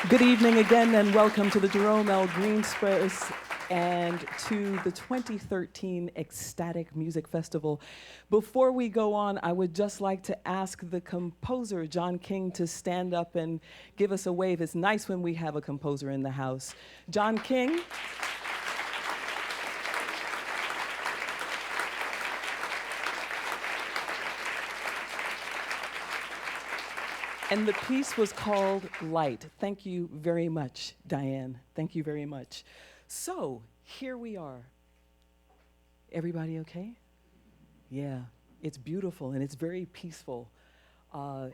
Good evening again, and welcome to the Jerome L. Green Space and to the 2013 Ecstatic Music Festival. Before we go on, I would just like to ask the composer, John King, to stand up and give us a wave. It's nice when we have a composer in the house. John King. And the piece was called Light. Thank you very much, Diane. Thank you very much. So, here we are. Everybody okay? Yeah, it's beautiful and it's very peaceful.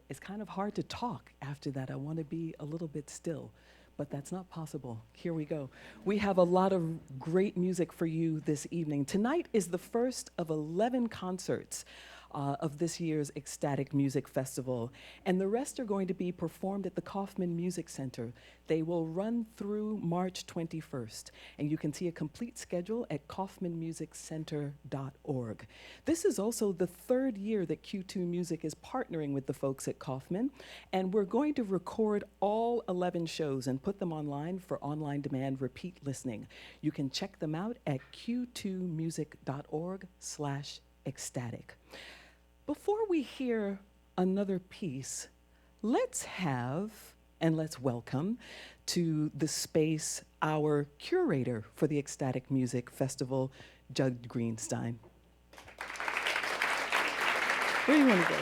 It's kind of hard to talk after that. I want to be a little bit still, but that's not possible. Here we go. We have a lot of great music for you this evening. Tonight is the first of 11 concerts of this year's Ecstatic Music Festival, and the rest are going to be performed at the Kaufman Music Center. They will run through March 21st, and you can see a complete schedule at kaufmanmusiccenter.org. This is also the third year that Q2 Music is partnering with the folks at Kaufman, and we're going to record all 11 shows and put them online for online demand repeat listening. You can check them out at q2music.org/ecstatic. Before we hear another piece, let's welcome to the space our curator for the Ecstatic Music Festival, Judd Greenstein. Where do you want to go?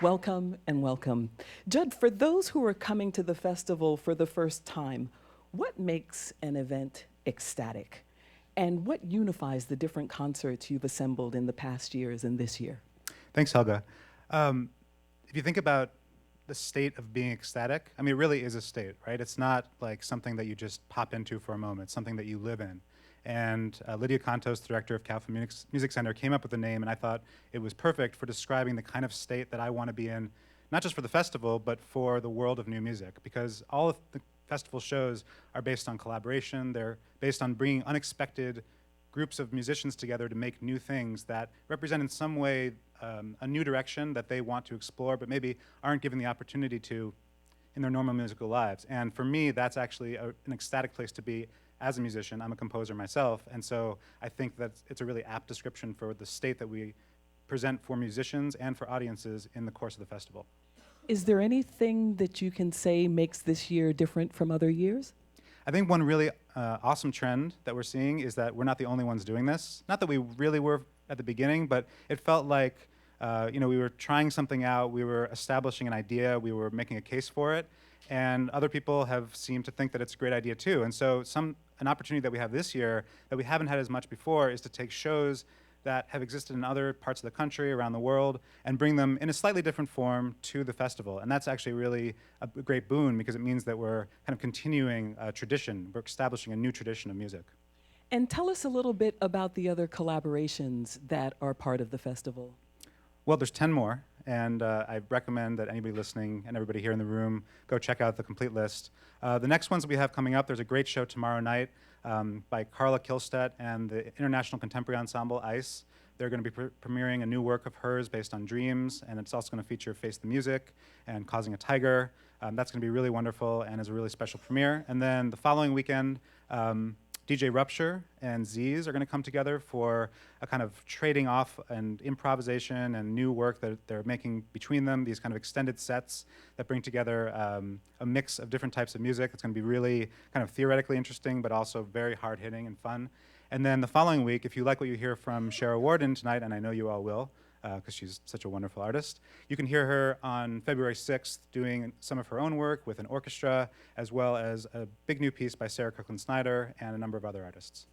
Welcome and welcome. Judd, for those who are coming to the festival for the first time, what makes an event ecstatic? And what unifies the different concerts you've assembled in the past years and this year? Thanks, Helga. If you think about the state of being ecstatic, I mean, it really is a state, right? It's not like something that you just pop into for a moment, it's something that you live in. And Lydia Contos, the director of Kaufman Music Center, came up with the name, and I thought it was perfect for describing the kind of state that I want to be in, not just for the festival, but for the world of new music, because all of the festival shows are based on collaboration. They're based on bringing unexpected groups of musicians together to make new things that represent in some way a new direction that they want to explore, but maybe aren't given the opportunity to in their normal musical lives. And for me, that's actually an ecstatic place to be as a musician. I'm a composer myself, and so I think that it's a really apt description for the state that we present for musicians and for audiences in the course of the festival. Is there anything that you can say makes this year different from other years? I think one really awesome trend that we're seeing is that we're not the only ones doing this. Not that we really were at the beginning, but it felt like we were trying something out, we were establishing an idea, we were making a case for it, and other people have seemed to think that it's a great idea too. And so an opportunity that we have this year that we haven't had as much before is to take shows that have existed in other parts of the country, around the world, and bring them in a slightly different form to the festival. And that's actually really a great boon, because it means that we're kind of continuing a tradition. We're establishing a new tradition of music. And tell us a little bit about the other collaborations that are part of the festival. Well, there's 10 more, and I recommend that anybody listening and everybody here in the room go check out the complete list. The next ones we have coming up, there's a great show tomorrow night by Carla Kilstedt and the International Contemporary Ensemble, ICE. They're going to be premiering a new work of hers based on dreams, and it's also going to feature Face the Music and Causing a Tiger. That's going to be really wonderful and is a really special premiere. And then the following weekend, DJ Rupture and Z's are going to come together for a kind of trading off and improvisation and new work that they're making between them, these kind of extended sets that bring together a mix of different types of music. It's going to be really kind of theoretically interesting, but also very hard-hitting and fun. And then the following week, if you like what you hear from Shara Warden tonight, and I know you all will, because she's such a wonderful artist, you can hear her on February 6th doing some of her own work with an orchestra, as well as a big new piece by Sarah Coughlin Snyder and a number of other artists.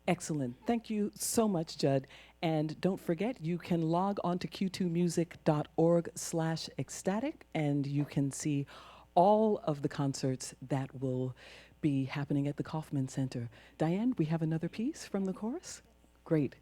Excellent. Thank you so much, Judd. And don't forget, you can log on to q2music.org/ecstatic, and you can see all of the concerts that will be happening at the Kaufman Center. Diane, we have another piece from the chorus? Great.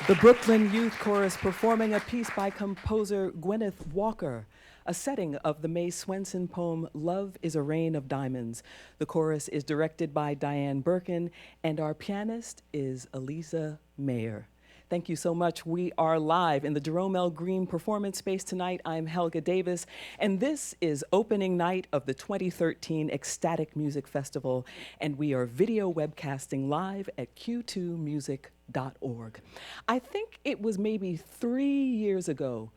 The Brooklyn Youth Chorus performing a piece by composer Gwyneth Walker, a setting of the Mae Swenson poem, Love is a Rain of Diamonds. The chorus is directed by Diane Birkin, and our pianist is Elisa Mayer. Thank you so much. We are live in the Jerome L. Green Performance Space tonight. I'm Helga Davis, and this is opening night of the 2013 Ecstatic Music Festival, and we are video webcasting live at q2music.org. I think it was maybe 3 years ago,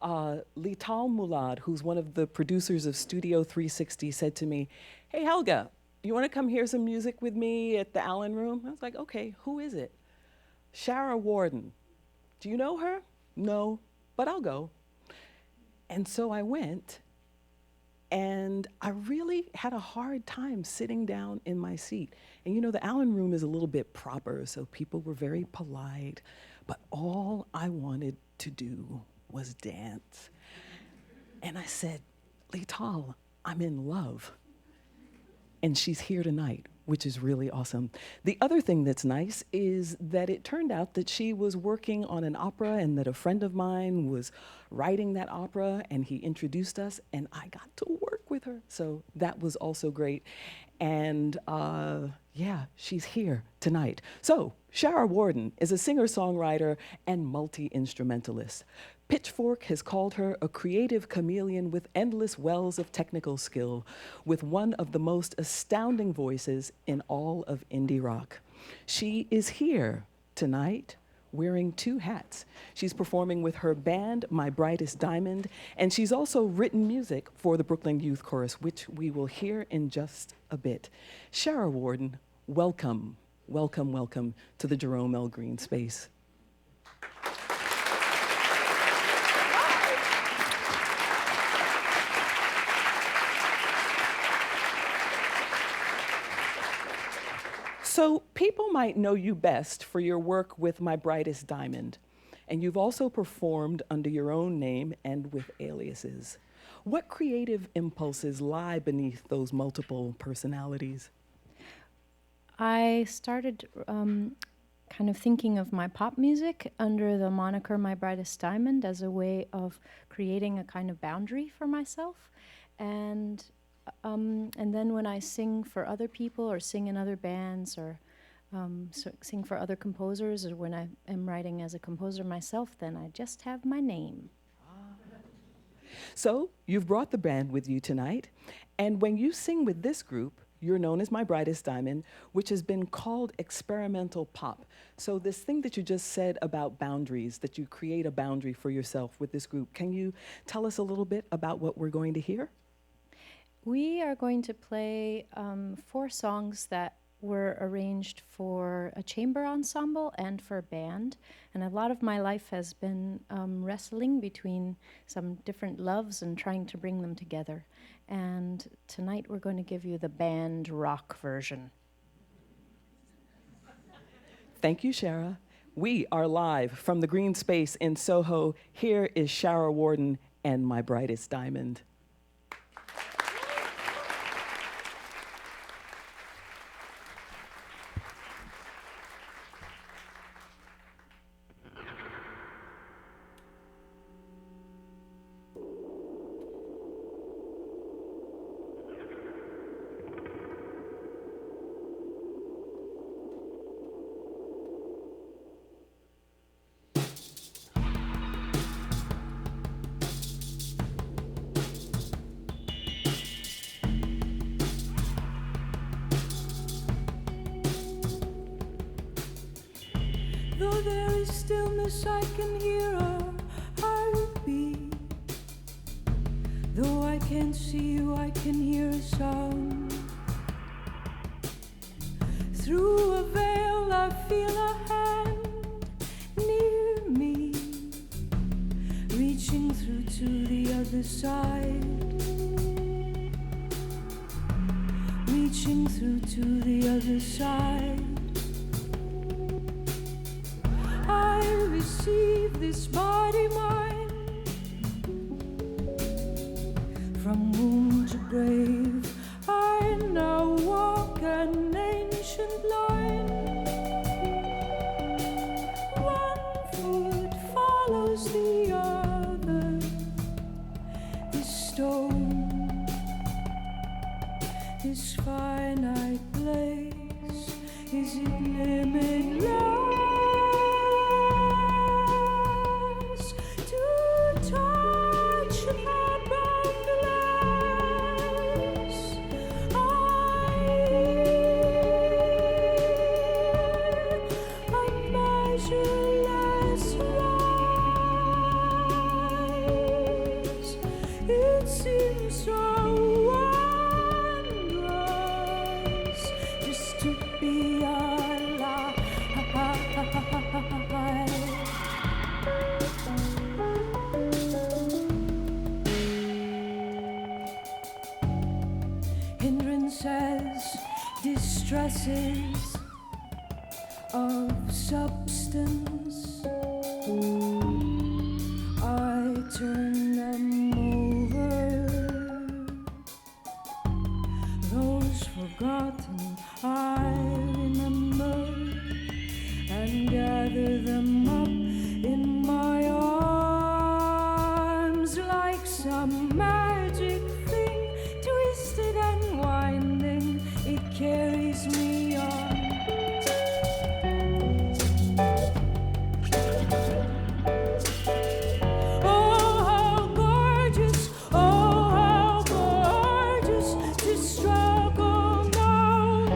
Lital Moulad, who's one of the producers of Studio 360, said to me, "Hey, Helga, you want to come hear some music with me at the Allen Room?" I was like, "Okay, who is it?" Shara Warden. Do you know her? No, but I'll go. And so I went, and I really had a hard time sitting down in my seat. And you know, the Allen Room is a little bit proper, so people were very polite, but all I wanted to do was dance. And I said, "Lital, I'm in love." And she's here tonight, which is really awesome. The other thing that's nice is that it turned out that she was working on an opera and that a friend of mine was writing that opera, and he introduced us, and I got to work with her. So that was also great. And yeah, she's here tonight. So Shara Warden is a singer-songwriter and multi-instrumentalist. Pitchfork has called her a creative chameleon with endless wells of technical skill, with one of the most astounding voices in all of indie rock. She is here tonight wearing 2 hats. She's performing with her band, My Brightest Diamond, and she's also written music for the Brooklyn Youth Chorus, which we will hear in just a bit. Shara Warden, welcome, welcome, welcome to the Jerome L. Green Space. So people might know you best for your work with My Brightest Diamond, and you've also performed under your own name and with aliases. What creative impulses lie beneath those multiple personalities? I started kind of thinking of my pop music under the moniker My Brightest Diamond as a way of creating a kind of boundary for myself. And then when I sing for other people or sing in other bands or sing for other composers, or when I am writing as a composer myself, then I just have my name. So you've brought the band with you tonight, and when you sing with this group, You're known as My Brightest Diamond, which has been called experimental pop. So this thing that you just said about boundaries, that you create a boundary for yourself with this group, can you tell us a little bit about what we're going to hear? We are going to play 4 songs that were arranged for a chamber ensemble and for a band. And a lot of my life has been wrestling between some different loves and trying to bring them together. And tonight we're going to give you the band rock version. Thank you, Shara. We are live from the Green Space in Soho. Here is Shara Warden and My Brightest Diamond. Though there is stillness, I can hear a heartbeat. Though I can't see you, I can hear a sound. Through a veil, I feel a hand near me, reaching through to the other side. Reaching through to the other side. I receive this body mine, from womb to grave. I now walk an ancient line. One foot follows the other. This stone, this finite place, is it limitless? It seems so wondrous just to be alive. Hindrances, distresses of substance, I turn them over. Those forgotten I remember and gather them up in my arms like some magic thing, twisted and winding. It carries me on. Oh, how gorgeous to struggle now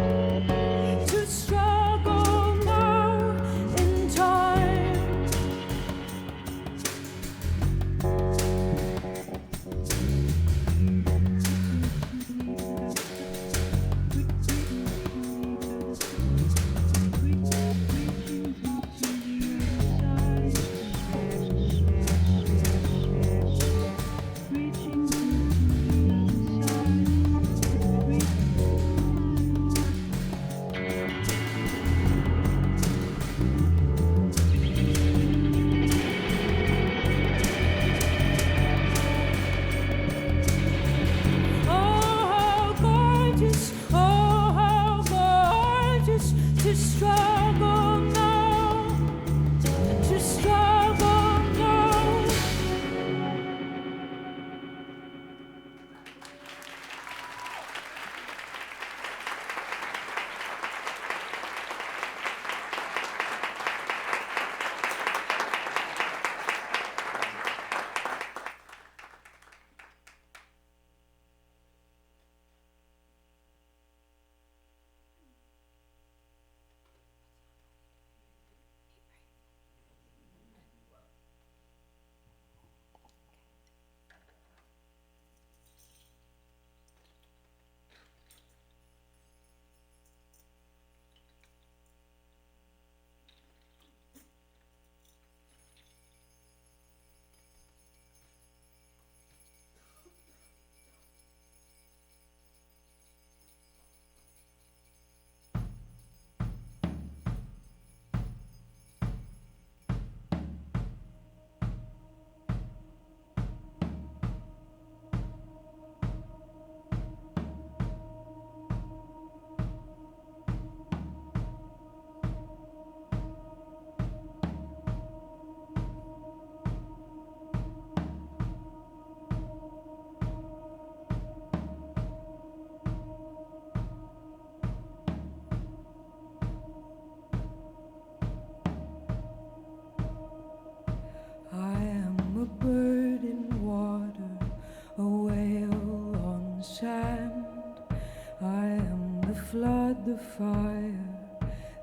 flood the fire,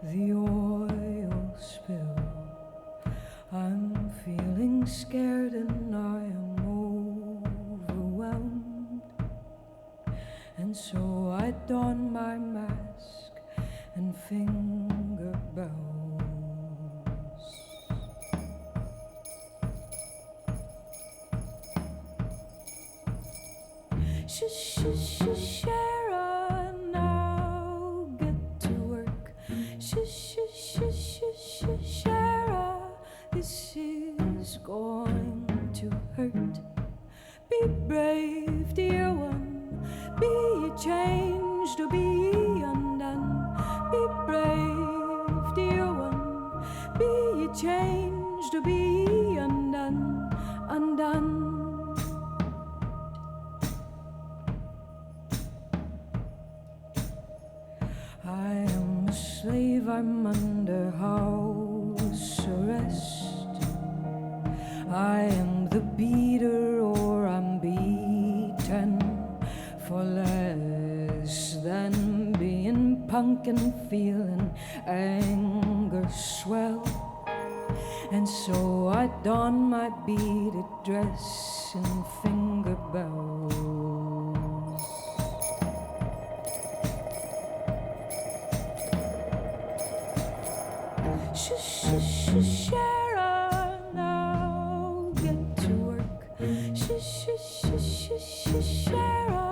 the oil spill. I'm feeling scared and I am overwhelmed. And so I don my mask and finger bells. Shara, now get to work. Shara, this is going to hurt. Be brave, dear one. Be changed or be undone. Be brave, dear one. Be changed or be undone, undone. I am a slave, I'm under house arrest. I am the beater or I'm beaten for less than being punk and feeling anger swell. And so I don my beaded dress and finger bells. Shara, now get to work. Shara,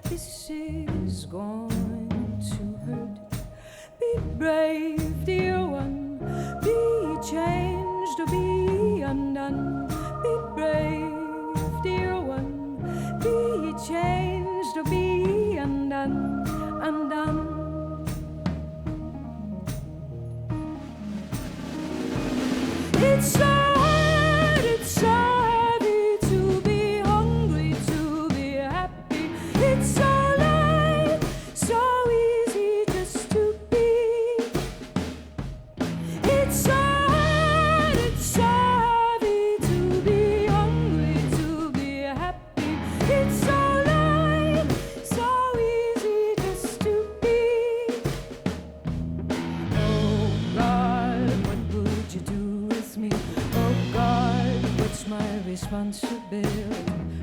this is going to hurt. Be brave, dear one. Be changed or be undone. Be brave, dear one. Be changed or be undone, undone. It's so hard, it's so heavy to be hungry, to be happy. It's so light, so easy just to be. It's so hard, it's so heavy to be hungry, to be happy. It's so light, so easy just to be. Oh God, what would you do with me? Oh God, what's my responsibility?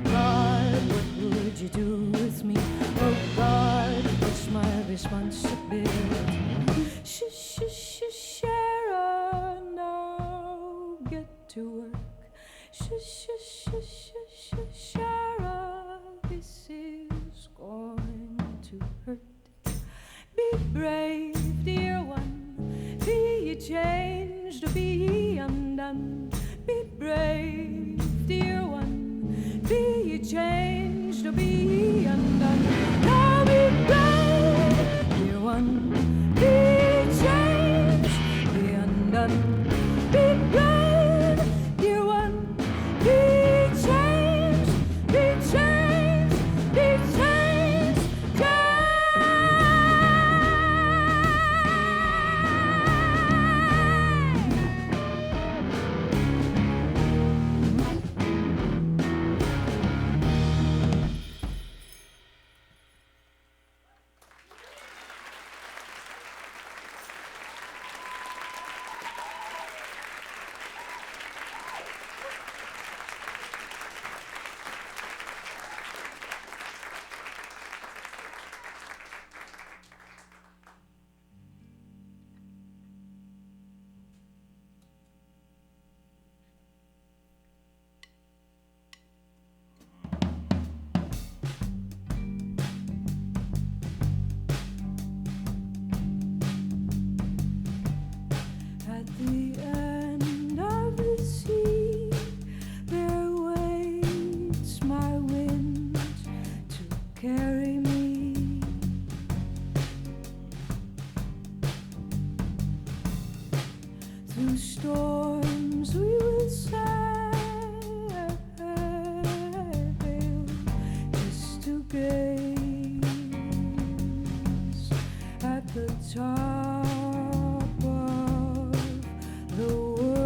God, what would you do with me? Oh God, what's my responsibility? Shara, now get to work. Shara, this is going to hurt. Be brave, dear one. Be changed or be undone. Be brave, dear one. Be changed or be undone. Now be brave, dear one. Be changed, be undone. Be brave, dear one. Be changed, be changed, be changed. At the end of the sea, there waits my wind to carry me. Through storms we will sail, just to gaze at the top of the world.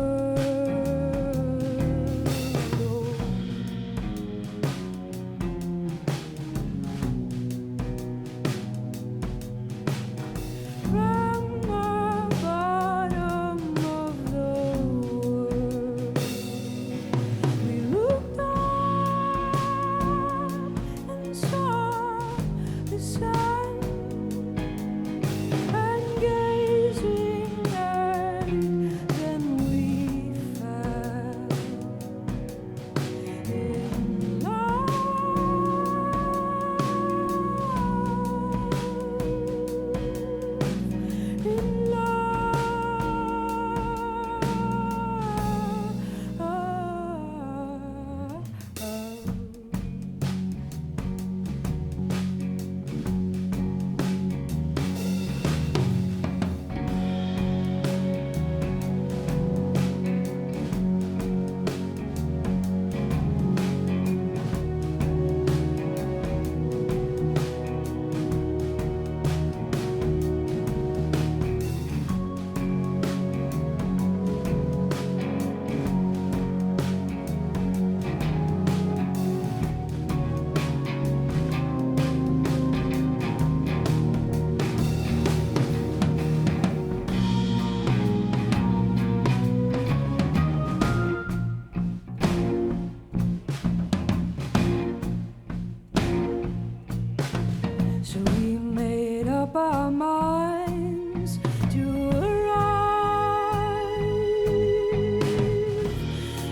up our minds to arrive,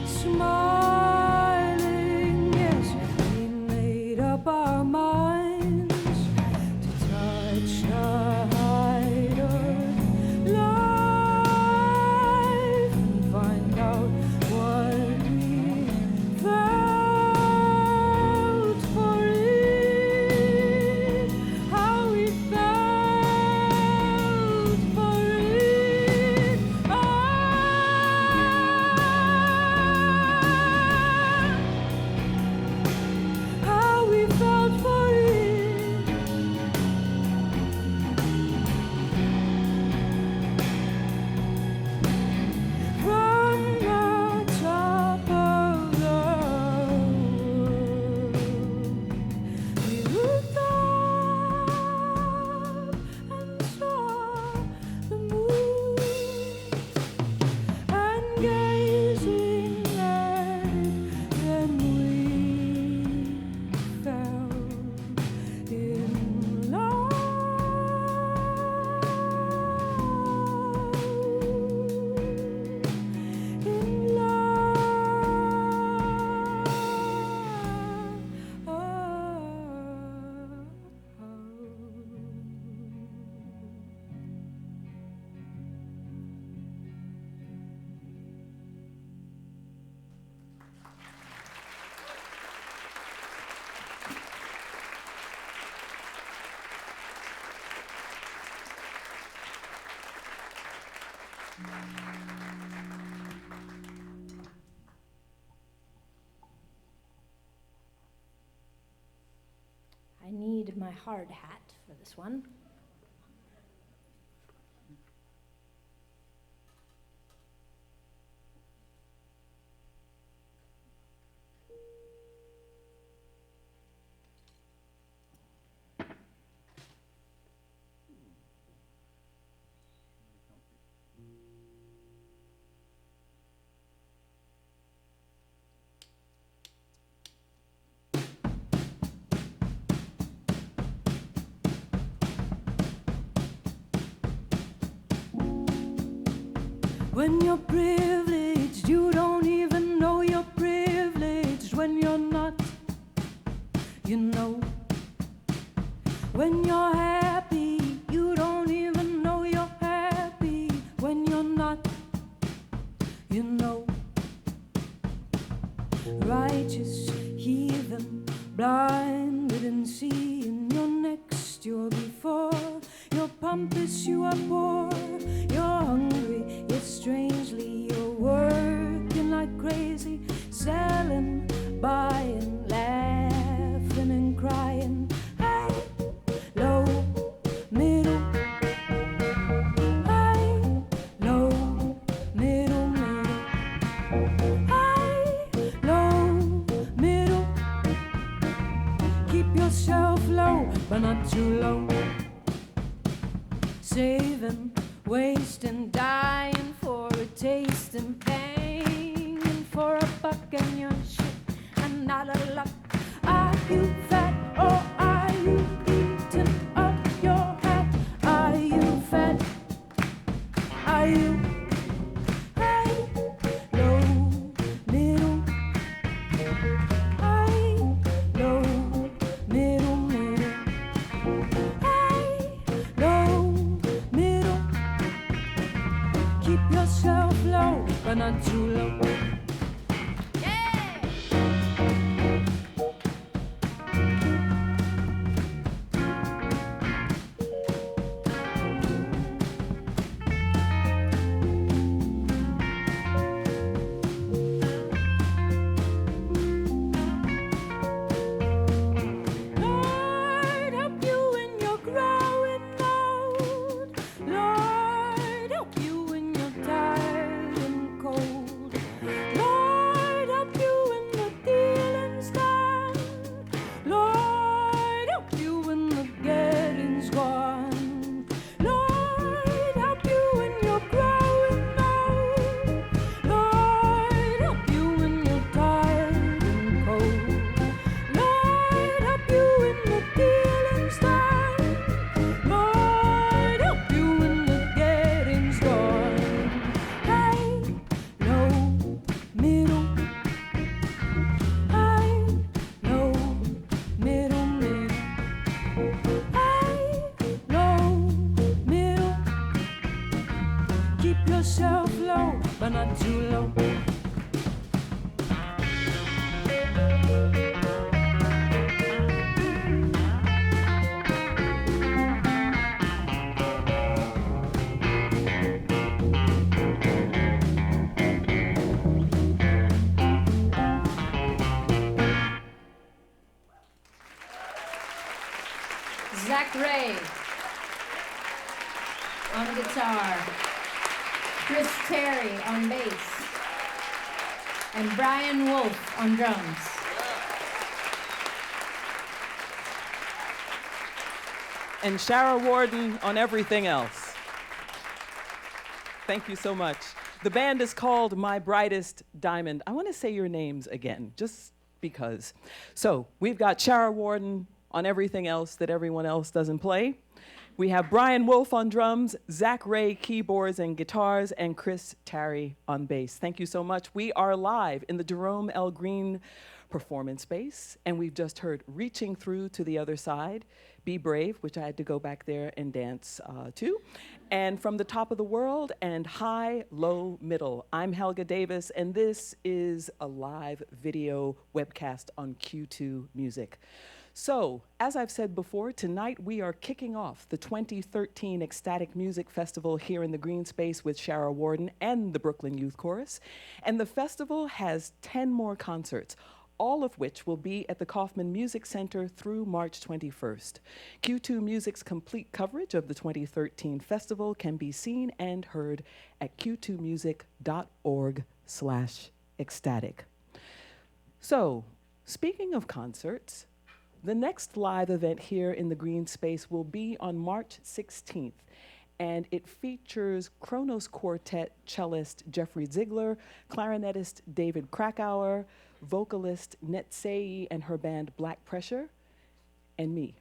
smiling, yes, we made up our minds to touch the height of life and find out what we felt for it, how we felt for it. How we felt for it. From the top of the world, we looked up and saw the moon, and gazing at it, then we fell in love. In I need my hard hat for this one. When you're privileged, you don't even know you're privileged. When you're not, you know. When you're happy, you don't even know you're happy. When you're not, you know. Righteous heathen, blinded and seeing you're next, you're before. You're pompous, you are poor. You're hungry, yet strangely you're working like crazy, selling, buying, laughing and crying. High, low, middle. High, low, middle, middle. High, low, middle. Keep yourself low, but not too low. Saving, wasting, dying for a taste and paying for a buck and your shit and not a luck. Are you fat or are you eating up your hat? Are you fat? Are you high, low, middle? High, low, middle, middle. High, low, middle. Keep yourself low, but not too low. Lord, help you when you're growing old. Lord, help you when you're tired and cold. yourself low, but not too low. Zach Ray on guitar, Chris Terry on bass, and Brian Wolf on drums. And Shara Warden on everything else. Thank you so much. The band is called My Brightest Diamond. I want to say your names again, just because. So we've got Shara Warden on everything else that everyone else doesn't play. We have Brian Wolf on drums, Zach Ray keyboards and guitars, and Chris Terry on bass. Thank you so much. We are live in the Jerome L. Green performance space, and we've just heard Reaching Through to the Other Side, Be Brave, which I had to go back there and dance to, and From the Top of the World, and High, Low, Middle. I'm Helga Davis, and this is a live video webcast on Q2 Music. So, as I've said before, tonight we are kicking off the 2013 Ecstatic Music Festival here in the Green Space with Shara Warden and the Brooklyn Youth Chorus. And the festival has 10 more concerts, all of which will be at the Kaufman Music Center through March 21st. Q2 Music's complete coverage of the 2013 festival can be seen and heard at q2music.org/ecstatic. So, speaking of concerts, the next live event here in the Green Space will be on March 16th, and it features Kronos Quartet cellist Jeffrey Ziegler, clarinetist David Krakauer, vocalist Netsei and her band Black Pressure, and me.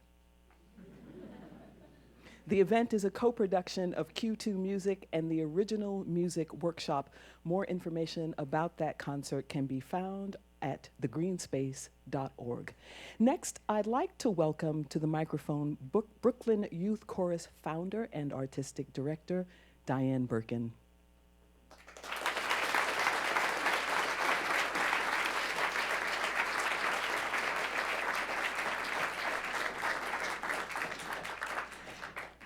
The event is a co-production of Q2 Music and the Original Music Workshop. More information about that concert can be found at thegreenspace.org. Next, I'd like to welcome to the microphone Brooklyn Youth Chorus founder and artistic director, Diane Birkin.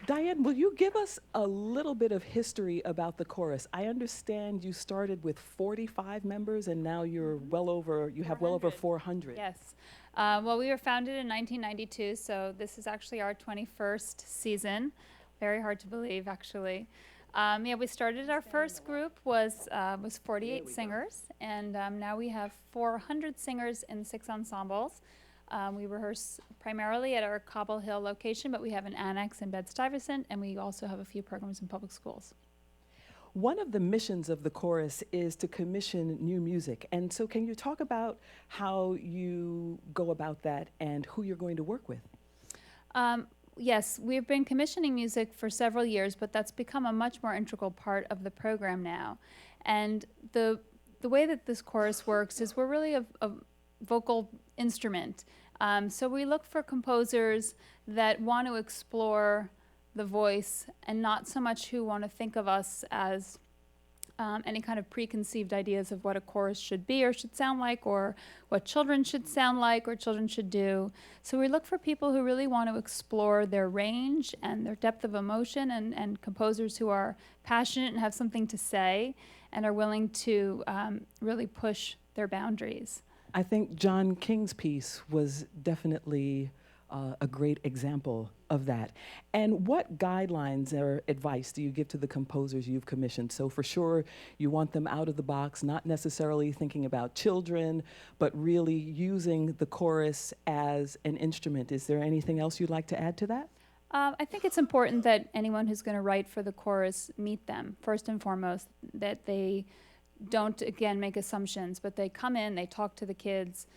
Diane, will you give us a little bit of history about the chorus? I understand you started with 45 members and now you're well over 400. Yes. Well, we were founded in 1992, so this is actually our 21st season. Very hard to believe, actually. Yeah, we started, our first group was 48 singers, and now we have 400 singers in 6 ensembles. We rehearse primarily at our Cobble Hill location, but we have an annex in Bed-Stuyvesant, and we also have a few programs in public schools. One of the missions of the chorus is to commission new music. And so can you talk about how you go about that and who you're going to work with? Yes, we've been commissioning music for several years, but that's become a much more integral part of the program now. And the way that this chorus works is we're really a vocal instrument. So we look for composers that want to explore the voice and not so much who want to think of us as any kind of preconceived ideas of what a chorus should be or should sound like, or what children should sound like or children should do. So we look for people who really want to explore their range and their depth of emotion, and composers who are passionate and have something to say and are willing to really push their boundaries. I think John King's piece was definitely a great example of that. And what guidelines or advice do you give to the composers you've commissioned? So for sure, you want them out of the box, not necessarily thinking about children, but really using the chorus as an instrument. Is there anything else you'd like to add to that? I think it's important that anyone who's going to write for the chorus meet them, first and foremost, that they don't, again, make assumptions, but they come in, they talk to the kids.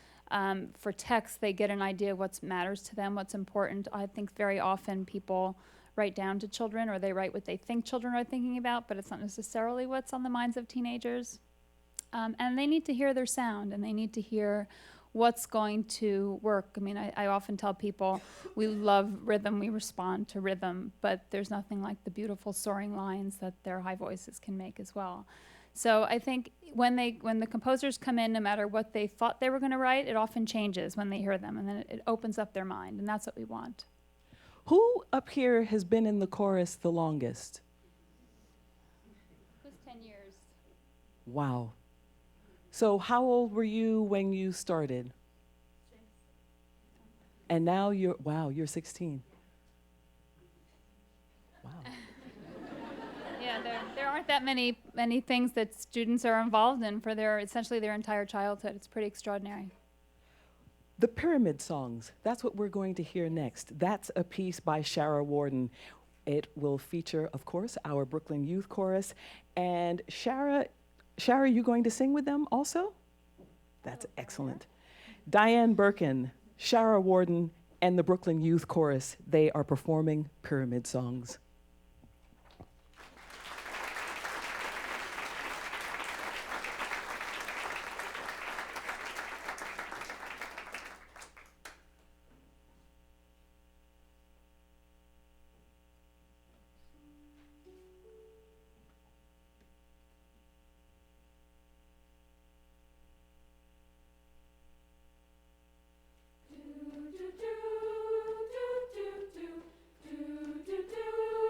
For text, they get an idea of what matters to them, what's important. I think very often people write down to children, or they write what they think children are thinking about, but it's not necessarily what's on the minds of teenagers. And they need to hear their sound, and they need to hear what's going to work. I mean, I often tell people we love rhythm, we respond to rhythm, but there's nothing like the beautiful soaring lines that their high voices can make as well. So I think when the composers come in, no matter what they thought they were going to write, it often changes when they hear them, and then it opens up their mind, and that's what we want. Who up here has been in the chorus the longest? It was 10 years. Wow. So how old were you when you started? 6. And now you're 16. Wow. Yeah, there aren't that many things that students are involved in for essentially their entire childhood. It's pretty extraordinary. The Pyramid Songs, that's what we're going to hear next. That's a piece by Shara Warden. It will feature, of course, our Brooklyn Youth Chorus. And Shara, you going to sing with them also? That's excellent. Diane Birkin, Shara Warden, and the Brooklyn Youth Chorus, they are performing Pyramid Songs. Do do do do do do do do do.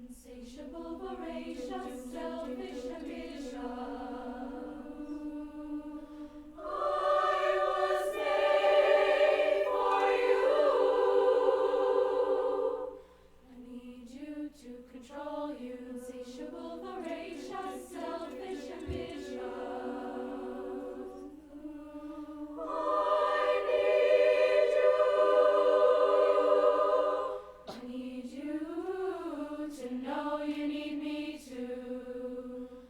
Insatiable, voracious, selfish ambition. I was made for you. I need you to control you. Insatiable, voracious, selfish ambition. I need you to know you need me too.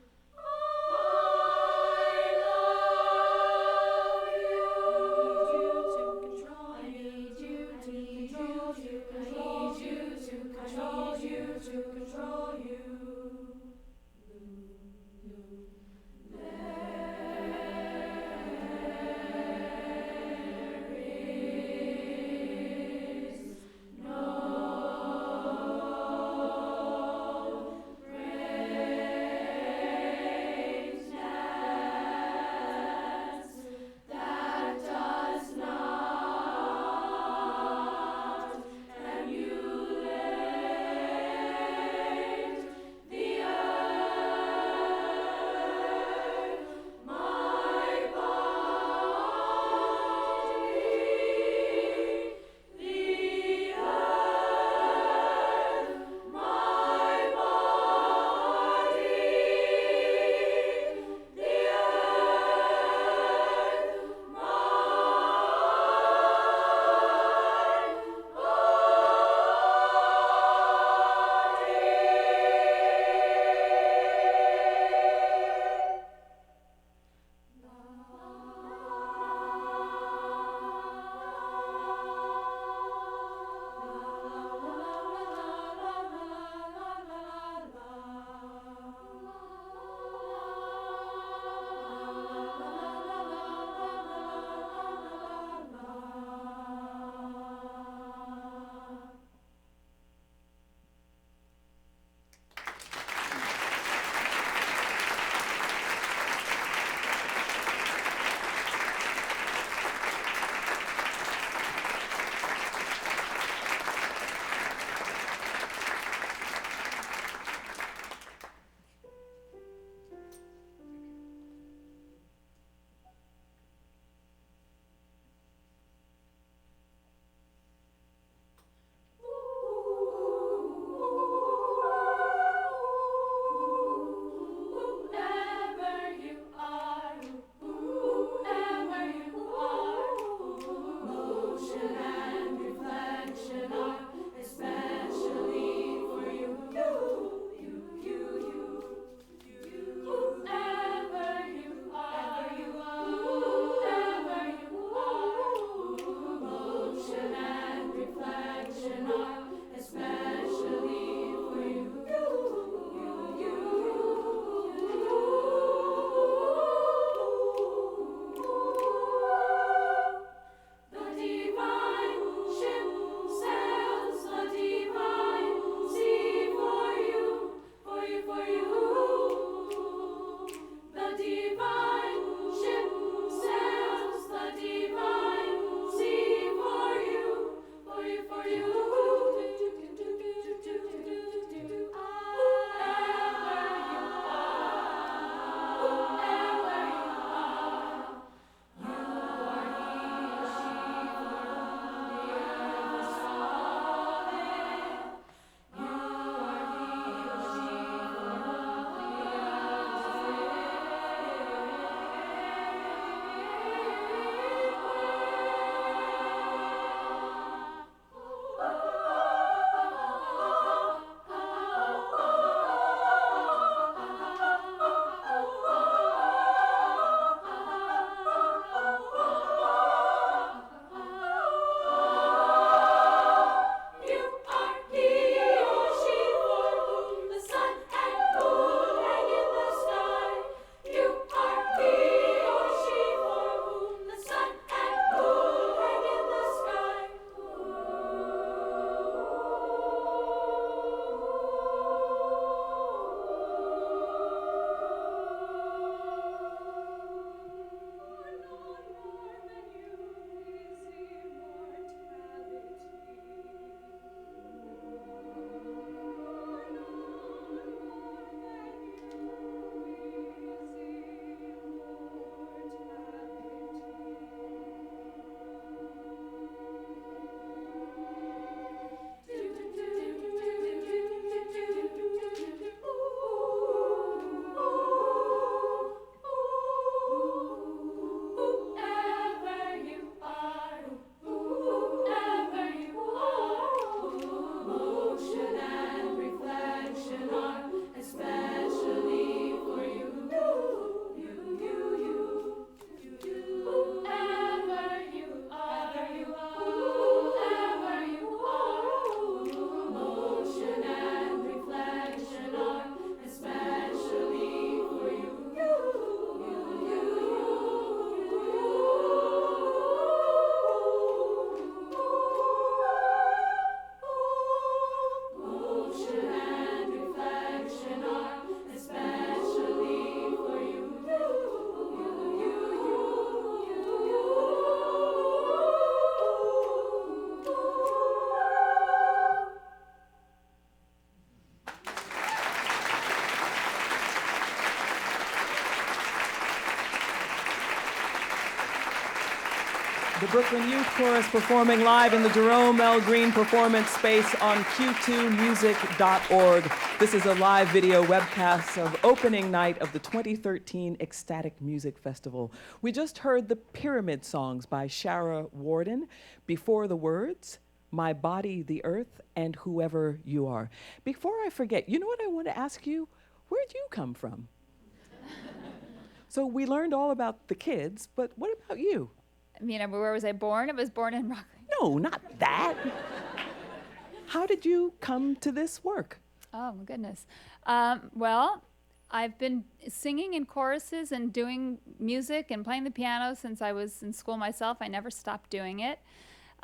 The Brooklyn Youth Chorus performing live in the Jerome L. Green Performance Space on q2music.org. This is a live video webcast of opening night of the 2013 Ecstatic Music Festival. We just heard the Pyramid Songs by Shara Warden, Before the Words, My Body, the Earth, and Whoever You Are. Before I forget, you know what I want to ask you? Where'd you come from? So we learned all about the kids, but what about you? I mean, where was I born? I was born in Rockland. No, not that. How did you come to this work? Oh, my goodness. Well, I've been singing in choruses and doing music and playing the piano since I was in school myself. I never stopped doing it.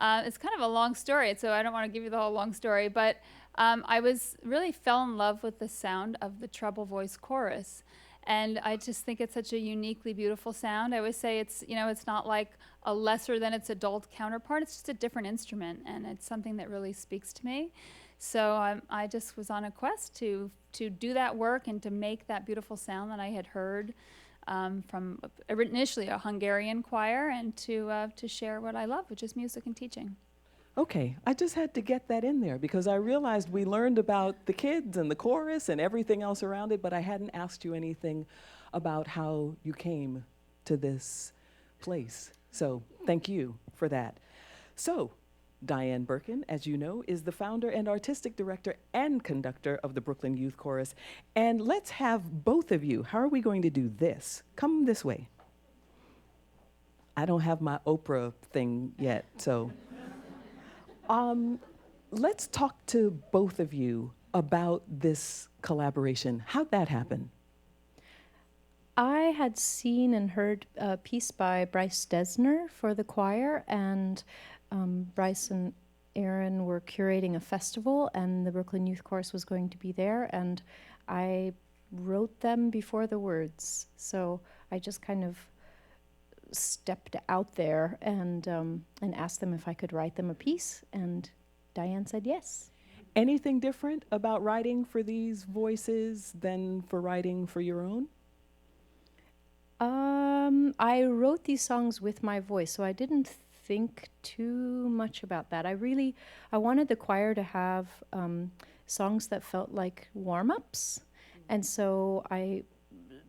It's kind of a long story, so I don't want to give you the whole long story, but I really fell in love with the sound of the treble voice chorus. And I just think it's such a uniquely beautiful sound. I always say it's not like a lesser than its adult counterpart. It's just a different instrument, and it's something that really speaks to me. So I just was on a quest to do that work and to make that beautiful sound that I had heard from initially a Hungarian choir, and to share what I love, which is music and teaching. Okay, I just had to get that in there because I realized we learned about the kids and the chorus and everything else around it, but I hadn't asked you anything about how you came to this place. So thank you for that. So Diane Birkin, as you know, is the founder and artistic director and conductor of the Brooklyn Youth Chorus. And let's have both of you. How are we going to do this? Come this way. I don't have my Oprah thing yet, so. Let's talk to both of you about this collaboration. How'd that happen? I had seen and heard a piece by Bryce Desner for the choir, and Bryce and Aaron were curating a festival, and the Brooklyn Youth Chorus was going to be there, and I wrote them before the words. So I just kind of stepped out there and asked them if I could write them a piece, and Diane said yes. Anything different about writing for these voices than for writing for your own? I wrote these songs with my voice, so I didn't think too much about that. I wanted the choir to have songs that felt like warm-ups, and so I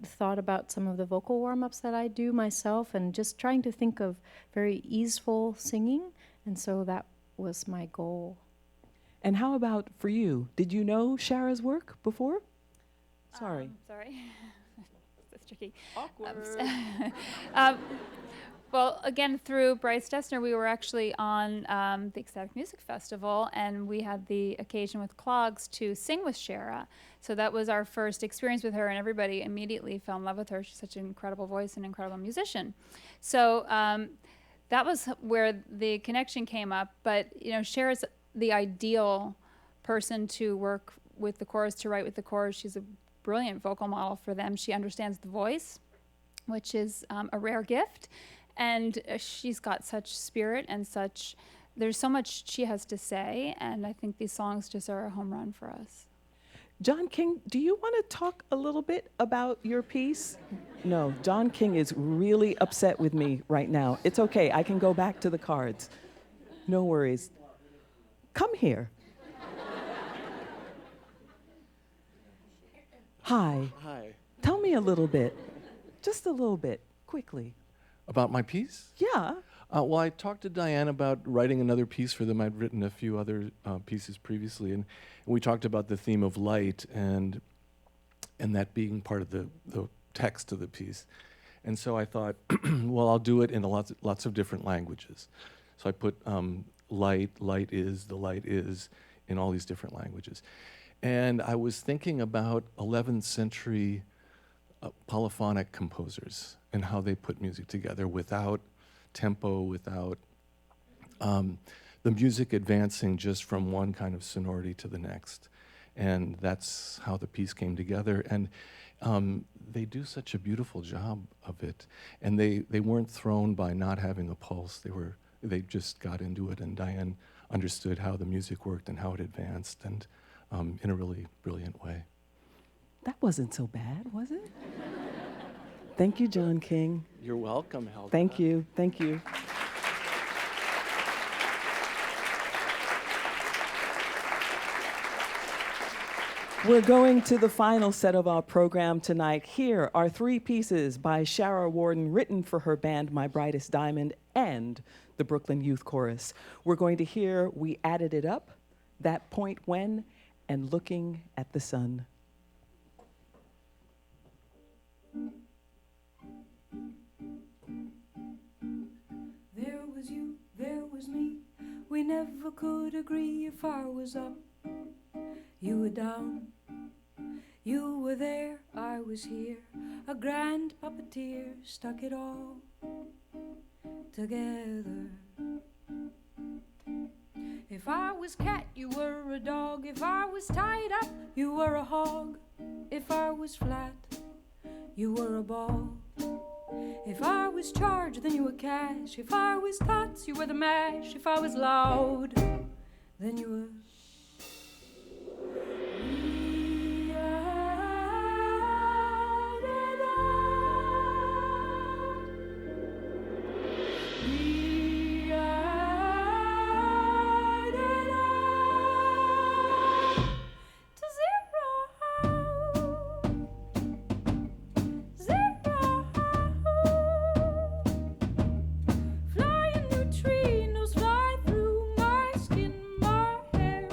thought about some of the vocal warm-ups that I do myself and just trying to think of very easeful singing, and so that was my goal. And how about for you? Did you know Shara's work before? Sorry. Sorry. That's tricky. Awkward. Well, again, through Bryce Dessner, we were actually on the Ecstatic Music Festival, and we had the occasion with Clogs to sing with Shara. So that was our first experience with her, and everybody immediately fell in love with her. She's such an incredible voice and incredible musician. So that was where the connection came up. But Shara's the ideal person to work with the chorus, to write with the chorus. She's a brilliant vocal model for them. She understands the voice, which is a rare gift. And she's got such spirit and there's so much she has to say, and I think these songs just are a home run for us. John King, do you want to talk a little bit about your piece? No, John King is really upset with me right now. It's okay, I can go back to the cards. No worries. Come here. Hi. Hi. Tell me a little bit, just a little bit, quickly. About my piece? Yeah. Well, I talked to Diane about writing another piece for them. I'd written a few other pieces previously, and we talked about the theme of light and that being part of the text of the piece. And so I thought, well, I'll do it in lots of different languages. So I put light is, the light is, in all these different languages. And I was thinking about 11th century polyphonic composers and how they put music together without tempo, without the music advancing just from one kind of sonority to the next. And that's how the piece came together. And they do such a beautiful job of it. And they weren't thrown by not having a pulse. They just got into it, and Diane understood how the music worked and how it advanced, and in a really brilliant way. That wasn't so bad, was it? Thank you, John King. You're welcome, Helga. Thank you, thank you. We're going to the final set of our program tonight. Here are 3 pieces by Shara Warden, written for her band My Brightest Diamond and the Brooklyn Youth Chorus. We're going to hear We Added It Up, That Point When, and Looking at the Sun. There was you, there was me. We never could agree if I was up, you were down. You were there, I was here. A grand puppeteer stuck it all together. If I was cat, you were a dog. If I was tied up, you were a hog. If I was flat, you were a ball. If I was charged, then you were cash. If I was tots, you were the mash. If I was loud, then you were... Flying neutrinos fly through my skin, my hair.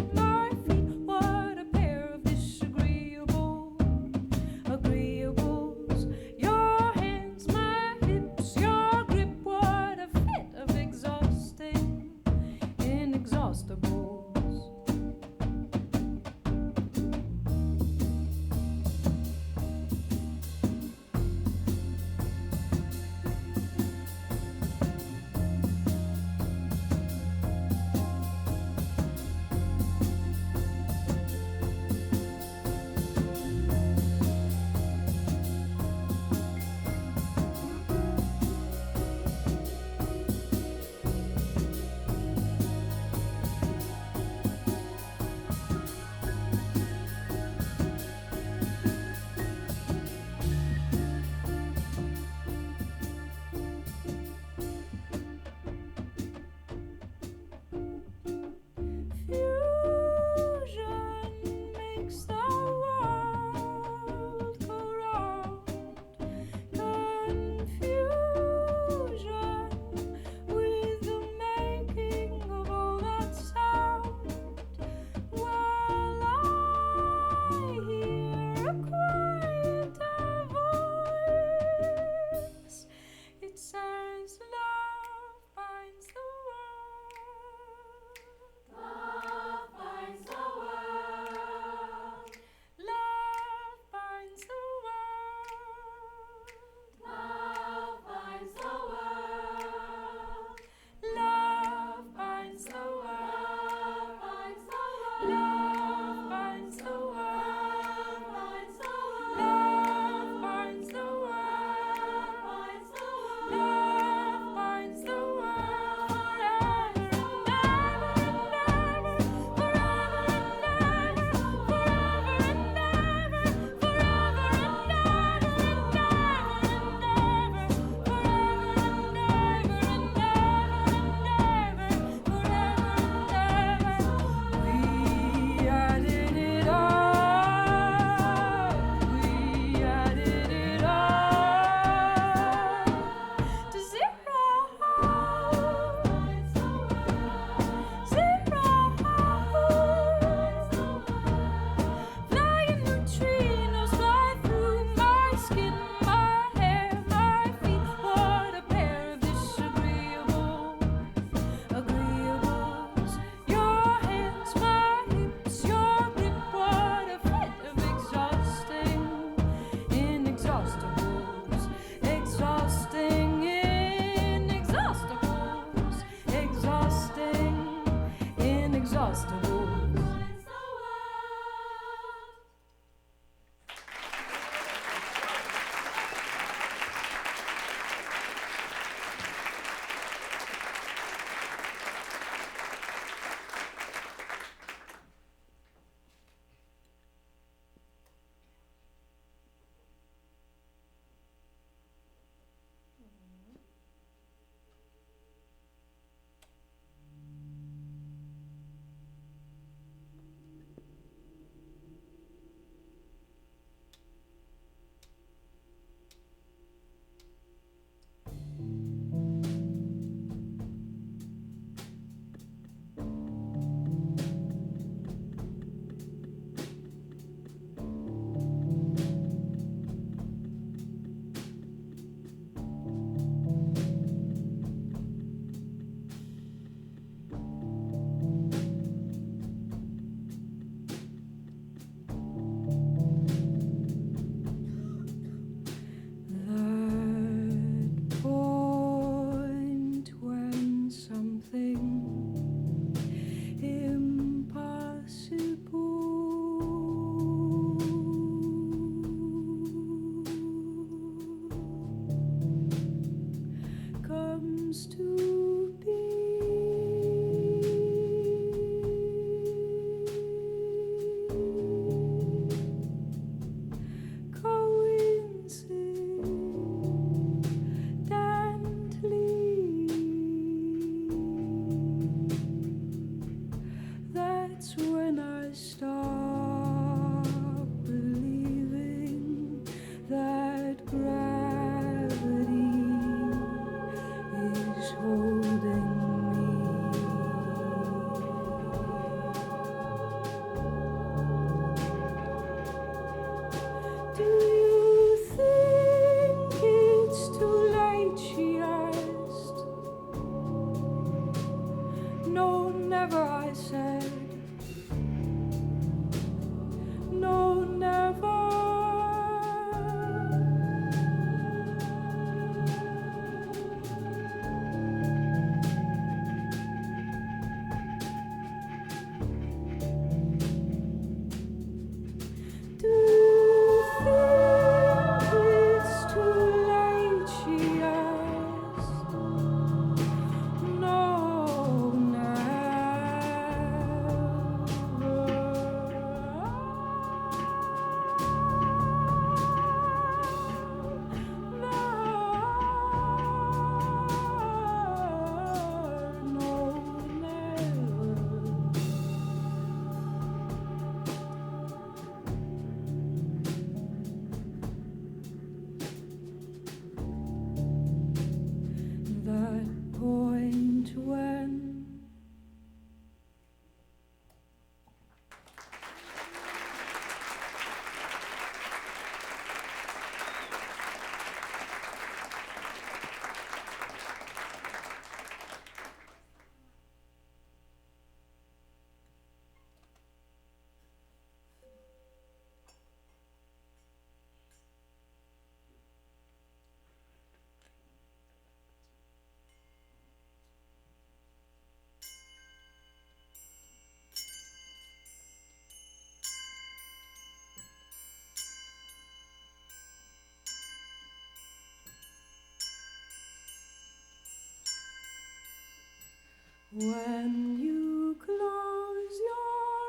When you close your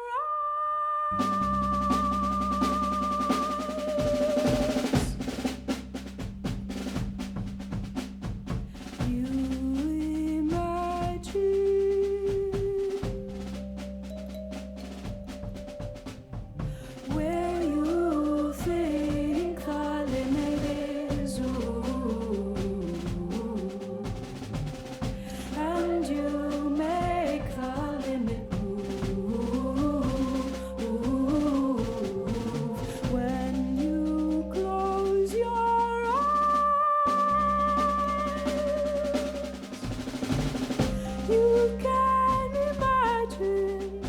eyes, you imagine where you think the limit is. Ooh. And you make the limit move. When you close your eyes, you can imagine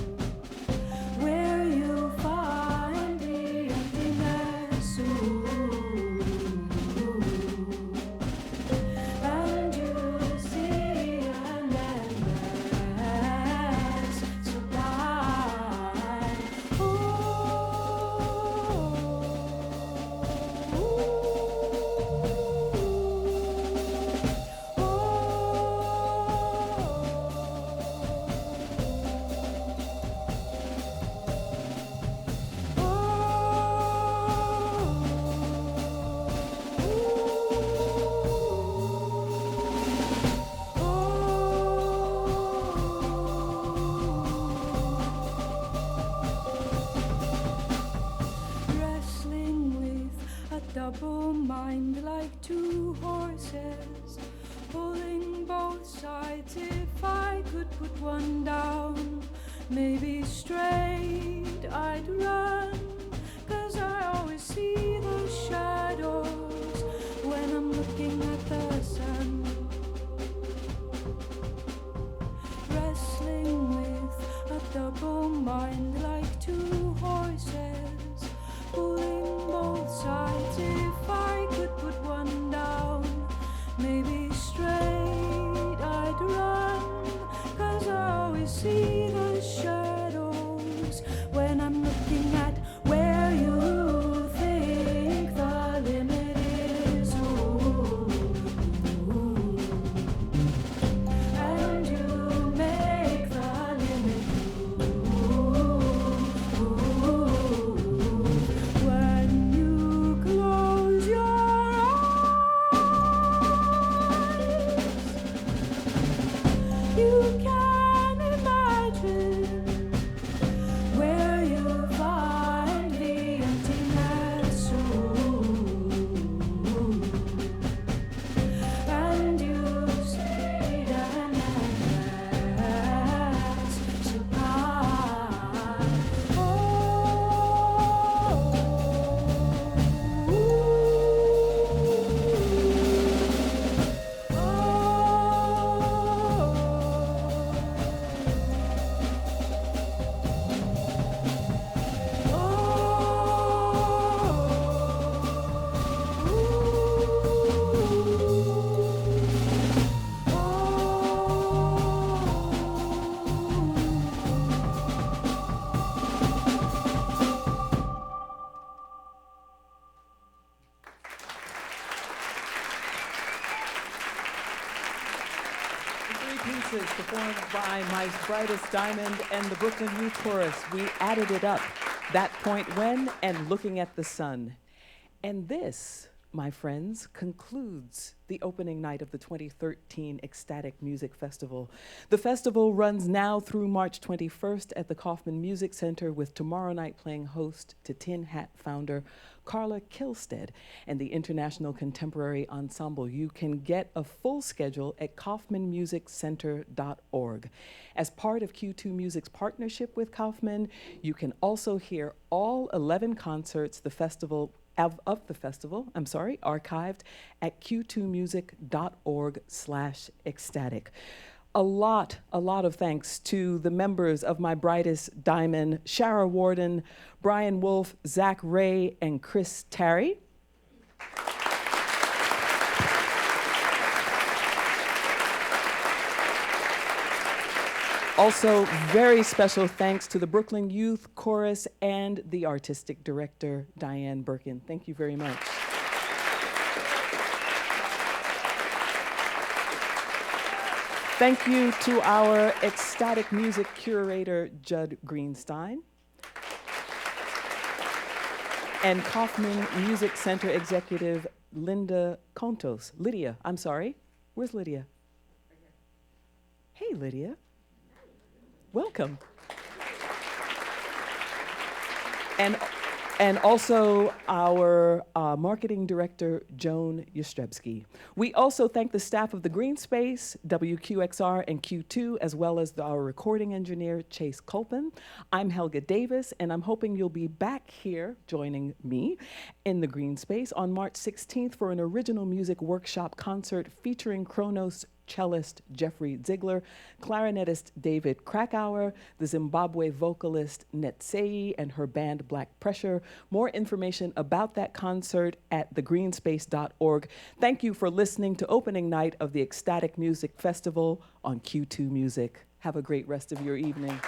where you find the emptiness. And you see an endless supply. Wrestling with a double mind like two horses, pulling both sides. If I could put one down, maybe straight I'd run, 'cause I always see the shadows when I'm looking at the sun. Wrestling with a double mind like two horses, pulling both sides. If I could put one down, maybe straight I'd run, 'cause I always see the shadows when I'm looking at where you think the limit is. And you make the limit move. When you close your eyes, you can imagine where you find the emptiness. And you see an endless supply. The three pieces performed by My Brightest Diamond and the Brooklyn Youth Chorus. We added it up. That point when and looking at the sun. And this, my friends, concludes the opening night of the 2013 Ecstatic Music Festival. The festival runs now through March 21st at the Kaufman Music Center, with tomorrow night playing host to Tin Hat founder Carla Kilstead and the International Contemporary Ensemble. You can get a full schedule at kaufmanmusiccenter.org. As part of Q2 Music's partnership with Kaufman, you can also hear all 11 concerts the festival archived at q2music.org/ecstatic. A lot of thanks to the members of My Brightest Diamond, Shara Warden, Brian Wolf, Zach Ray, and Chris Terry. Also, very special thanks to the Brooklyn Youth Chorus and the artistic director, Diane Birkin. Thank you very much. Thank you to our Ecstatic Music curator, Judd Greenstein, and Kaufman Music Center executive, Lydia. I'm sorry. Where's Lydia? Hey, Lydia. Welcome. And also our marketing director, Joan Yastrebski. We also thank the staff of the Green Space, WQXR and Q2, as well as our recording engineer, Chase Culpin. I'm Helga Davis, and I'm hoping you'll be back here joining me in the Green Space on March 16th for an original music workshop concert featuring Kronos cellist Jeffrey Ziegler, clarinetist David Krakauer, the Zimbabwe vocalist Netsei, and her band Black Pressure. More information about that concert at thegreenspace.org. Thank you for listening to opening night of the Ecstatic Music Festival on Q2 Music. Have a great rest of your evening.